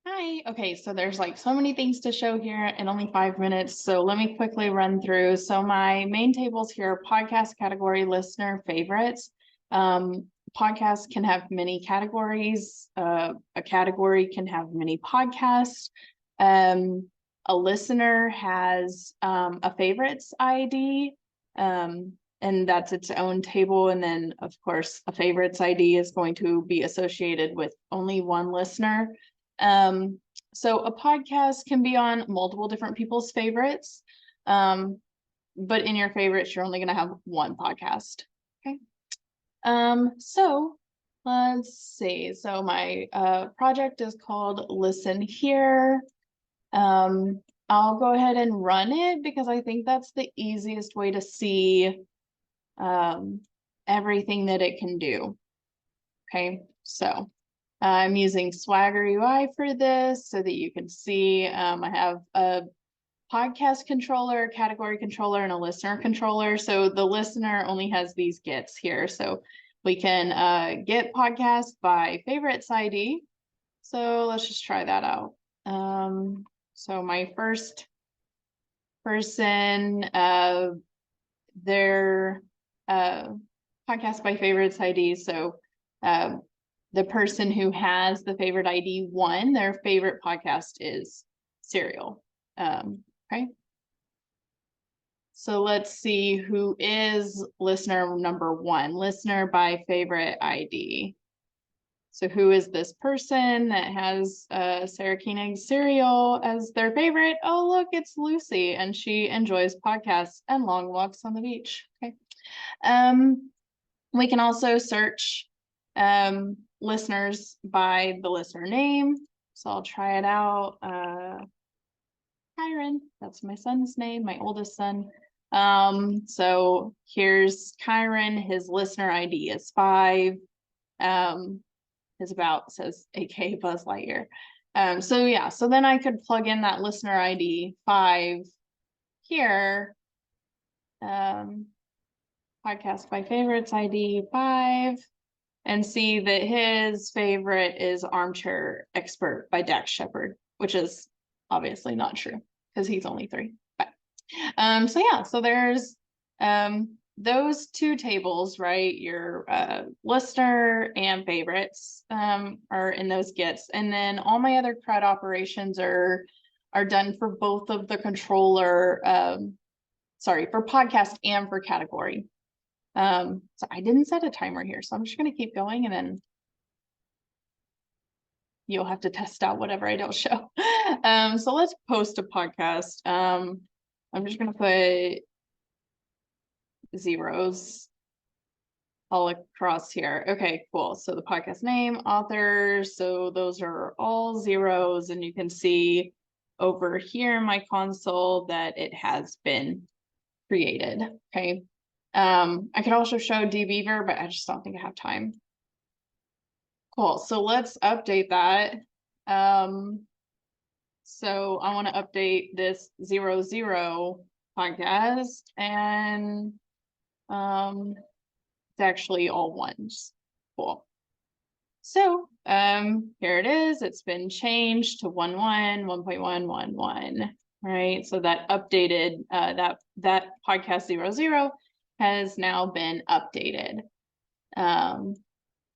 Hi. Okay, so there's like so many things to show here in only 5 minutes. So let me quickly run through. So my main tables here are podcast category, listener, favorites. Um, Podcasts can have many categories. A category can have many podcasts. A listener has a favorites ID, and that's its own table. And then, of course, a favorites ID is going to be associated with only one listener. Um, so a podcast can be on multiple different people's favorites. But in your favorites, you're only going to have one podcast. Okay. So let's see. So my project is called Listen Here. I'll go ahead and run it because I think that's the easiest way to see everything that it can do. Okay, so I'm using Swagger UI for this so that you can see I have a podcast controller, category controller, and a listener controller. So the listener only has these gets here. So we can get podcast by favorites ID. So let's just try that out. So my first person, their podcast by favorites ID. So the person who has the favorite ID 1, their favorite podcast is Serial. Okay. So let's see who is listener number 1, listener by favorite ID. So who is this person that has Sarah Koenig's Serial as their favorite? Oh, look, it's Lucy, and she enjoys podcasts and long walks on the beach. Okay. We can also search listeners by the listener name. So I'll try it out. Kyron, that's my son's name, my oldest son. So here's Kyron, his listener ID is 5. His about says AK Buzz Lightyear. So yeah, so then I could plug in that listener ID 5 here. Podcast by favorites ID 5, and see that his favorite is Armchair Expert by Dax Shepard, which is obviously not true because he's only 3. But so yeah, so there's those 2 tables, right? Your listener and favorites are in those gets, and then all my other CRUD operations are done for both of the controller. Sorry, for podcast and for category. So I didn't set a timer here, so I'm just going to keep going, and then you'll have to test out whatever I don't show. So let's post a podcast. I'm just going to put zeros all across here. Okay, cool. So the podcast name, authors, so those are all zeros, and you can see over here in my console that it has been created. Okay. I could also show dbeaver, but I just don't think I have time. Cool. So let's update that. So I want to update this 00 podcast, and it's actually all ones. Cool. So here it is. It's been changed to 1.1, 1.111. Right. So that updated that podcast 00 has now been updated.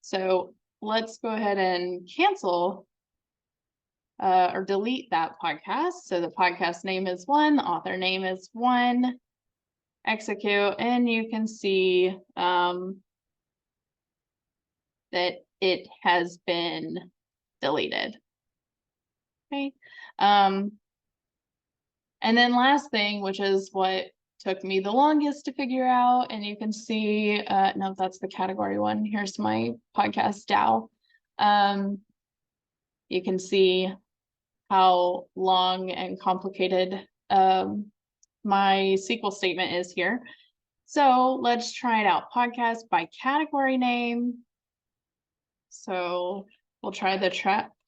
So let's go ahead and cancel or delete that podcast. So the podcast name is 1, the author name is 1, execute, and you can see that it has been deleted. Okay. And then last thing, which is what took me the longest to figure out, and you can see, no, that's the category 1. Here's my podcast DAO. You can see how long and complicated my SQL statement is here. So let's try it out. Podcast by category name. So we'll try the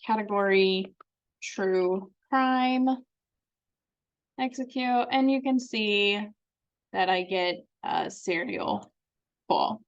category true crime. Execute, and you can see that I get Serial. Cool.